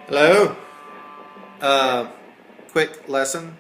Hello. Quick lesson,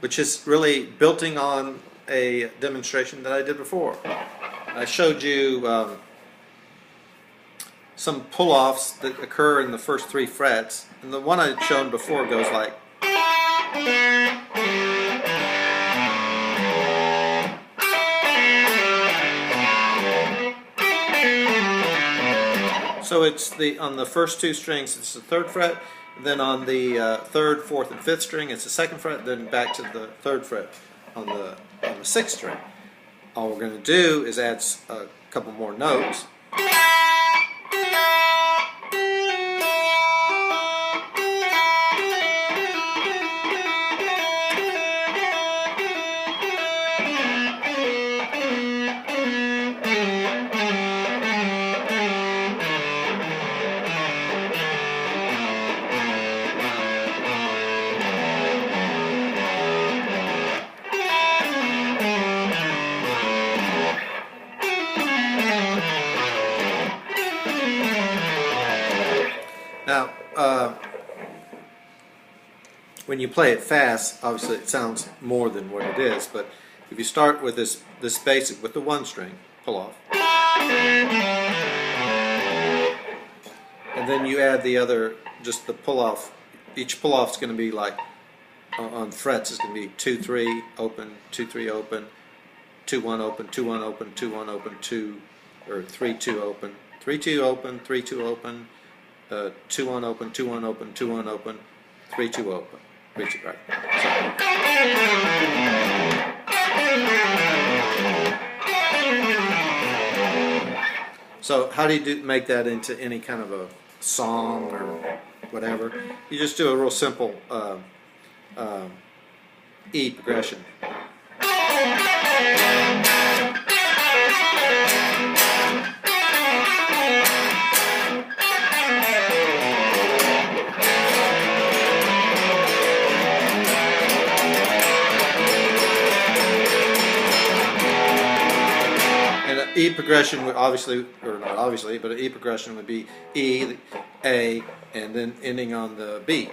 which is really building on a demonstration that I did before. I showed you some pull-offs that occur in the first 3 frets, and the one I'd shown before goes like. So it's on the first 2 strings it's the 3rd fret, then on the 3rd, 4th, and 5th string it's the 2nd fret, then back to the 3rd fret on the 6th string. All we're going to do is add a couple more notes. Now, when you play it fast, obviously it sounds more than what it is, but if you start with this basic, with the 1 string, pull off, and then you add the other, just the pull off, each pull off is going to be like, on frets, it's going to be 2, 3, open, 2, 3, open, 2, 1, open, 2, 1, open, 2, 1, open, 2, or 3, 2, open, 3, 2, open, 3, 2, open, 2, 1, open, 2, 1, open, 2, 1, open, 3, 2, open. 3, 2, right. So how do you make that into any kind of a song or whatever? You just do a real simple E progression. E progression would obviously, or not obviously, but an E progression would be E, A, and then ending on the B.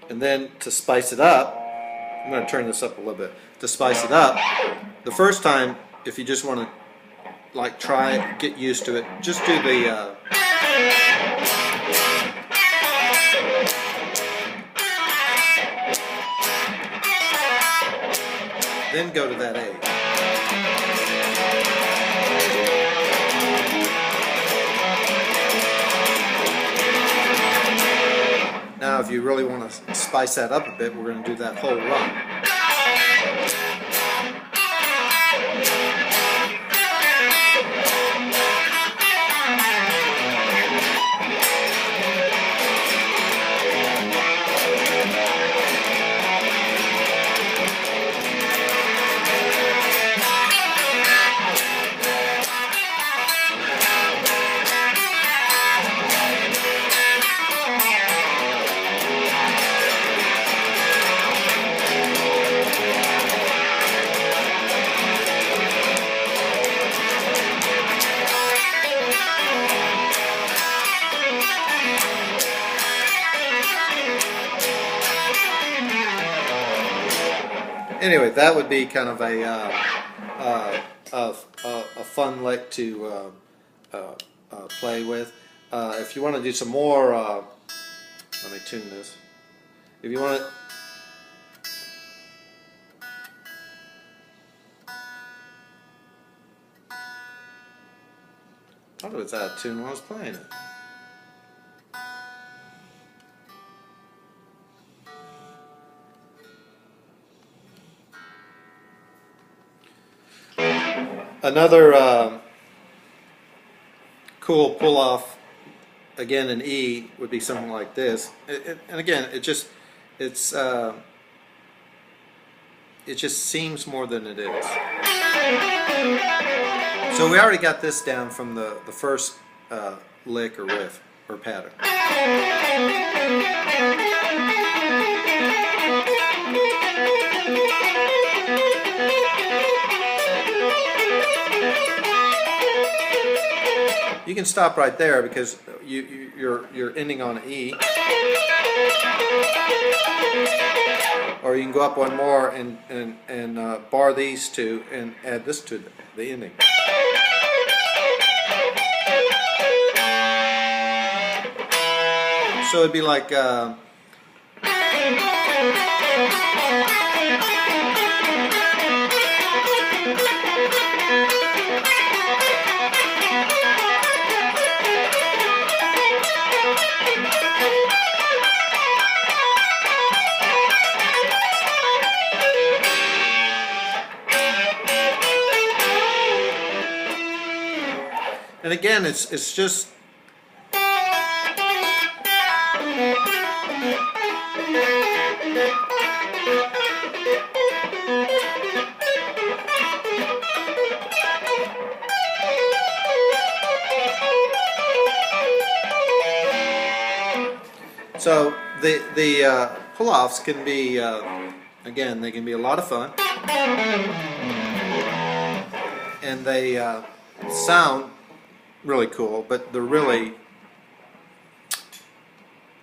And then to spice it up, I'm going to turn this up a little bit. To spice it up, the first time, if you just want to like try, get used to it, just do the then go to that A. Now if you really want to spice that up a bit, we're going to do that whole run. Anyway, that would be kind of a fun lick to play with. If you want to do some more, let me tune this. If you want to, I thought it was out of tune when I was playing it. Another cool pull-off, again in E, would be something like this. And again, it just seems more than it is. So we already got this down from the first lick or riff or pattern. you can stop right there because you're ending on an E. Or you can go up one more and bar these two and add this to the ending. So it'd be like and again, it's just so the pull-offs can be again, they can be a lot of fun, and they sound really cool, but they're really,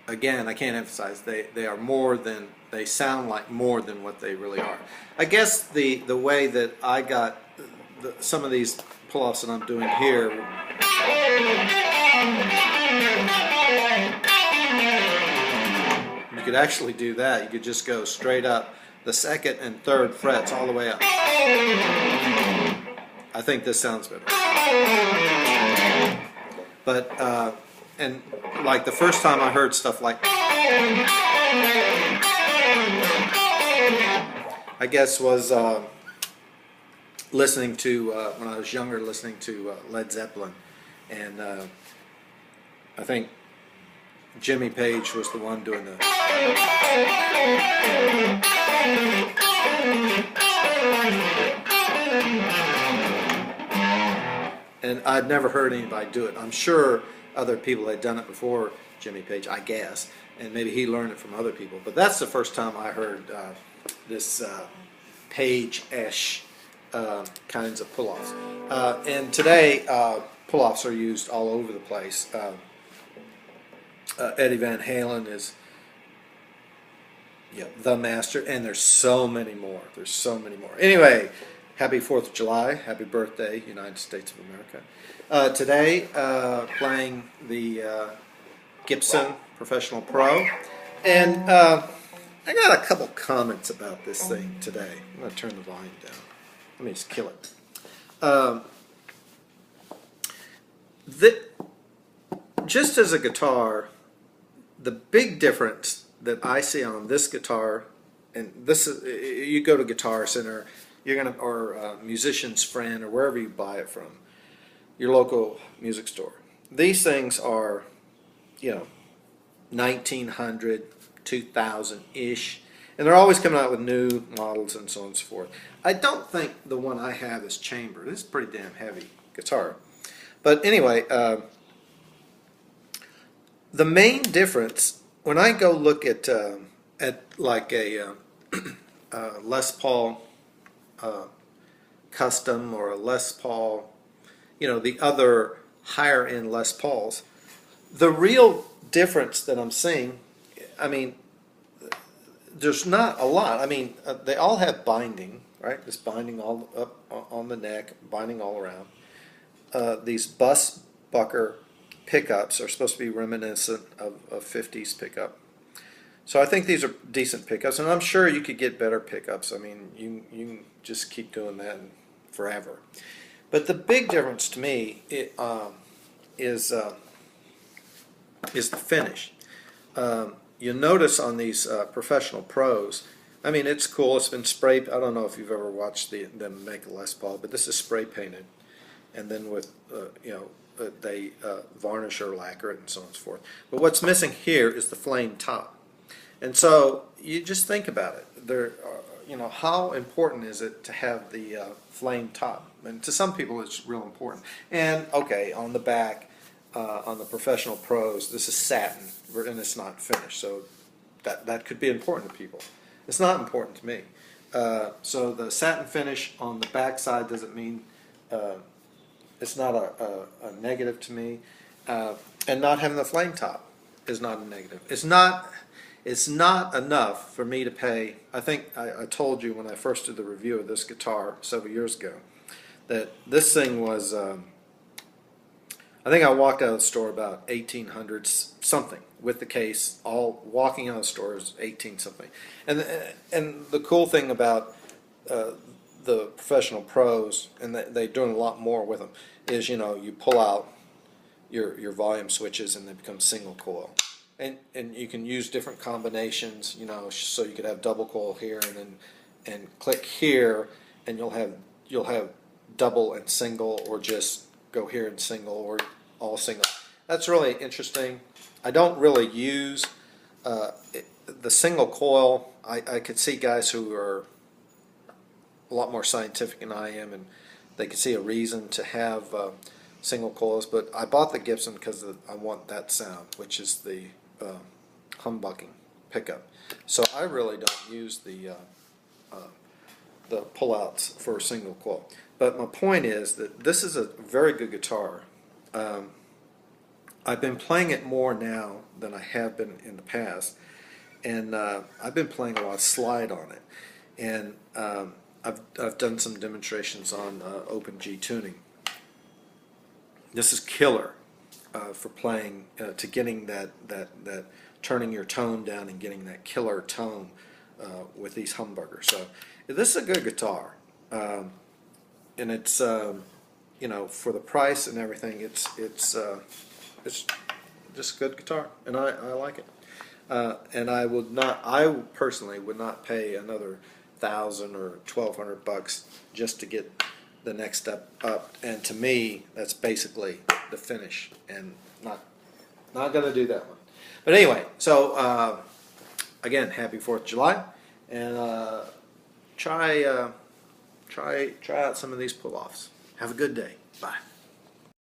again, I can't emphasize, they are more than, they sound like more than what they really are. I guess the way that I got some of these pull-offs that I'm doing here, you could actually do that. You could just go straight up the second and third frets all the way up. I think this sounds better. But, and like the first time I heard stuff like, I guess was listening to, when I was younger, listening to Led Zeppelin. And I think Jimmy Page was the one doing the... And I'd never heard anybody do it. I'm sure other people had done it before Jimmy Page, I guess, and maybe he learned it from other people. But that's the first time I heard this Page-ish kinds of pull-offs. And today, pull-offs are used all over the place. Eddie Van Halen is the master, and there's so many more. There's so many more. Anyway, happy 4th of July. Happy birthday, United States of America. Today, playing the Gibson Professional Pro. And I got a couple comments about this thing today. I'm going to turn the volume down. Let me just kill it. Just as a guitar, the big difference that I see on this guitar, and this is, you go to Guitar Center, you're gonna, or Musician's Friend, or wherever you buy it from, your local music store. These things are, 1900, 2000-ish, and they're always coming out with new models and so on and so forth. I don't think the one I have is chambered. This is a pretty damn heavy guitar. But anyway, the main difference, when I go look at like a Les Paul Custom or a Les Paul, the other higher end Les Pauls, the real difference that I'm seeing, I mean, there's not a lot. I mean, they all have binding, right? This binding all up on the neck, binding all around. These bus bucker pickups are supposed to be reminiscent of 50s pickup. So I think these are decent pickups, and I'm sure you could get better pickups. I mean, you can just keep doing that forever. But the big difference to me is the finish. You notice on these professional pros, I mean, it's cool. It's been sprayed. I don't know if you've ever watched them make a Les Paul, but this is spray painted, and then with they varnish or lacquer it and so on and so forth. But what's missing here is the flame top. And so you just think about it. There, how important is it to have the flame top? And to some people, it's real important. And okay, on the back, on the professional pros, this is satin, and it's not finished. So that could be important to people. It's not important to me. So the satin finish on the back side doesn't mean It's not a negative to me, and not having the flame top is not a negative. It's not enough for me to pay. I think I told you when I first did the review of this guitar several years ago that this thing was. I think I walked out of the store about 1800 something with the case. All walking out of the store is 18 something, and the cool thing about the professional pros, and they're doing a lot more with them, is you pull out your volume switches and they become single coil, and you can use different combinations, so you could have double coil here and click here, and you'll have double and single, or just go here and single, or all single. That's really interesting. I don't really use the single coil. I could see guys who are a lot more scientific than I am, and they could see a reason to have single coils, but I bought the Gibson because I want that sound, which is the humbucking pickup. So I really don't use the pullouts for a single coil. But my point is that this is a very good guitar. I've been playing it more now than I have been in the past, and I've been playing a lot of slide on it, and I've done some demonstrations on open G tuning. This is killer for playing, to getting that turning your tone down and getting that killer tone with these humbuckers. So this is a good guitar, and it's for the price and everything, it's just a good guitar, and I like it. And I personally would not pay another $1,000 or $1,200 just to get the next step up. And to me, that's basically the finish, and not going to do that one. But anyway, so again, happy 4th of July, and try out some of these pull-offs. Have a good day. Bye.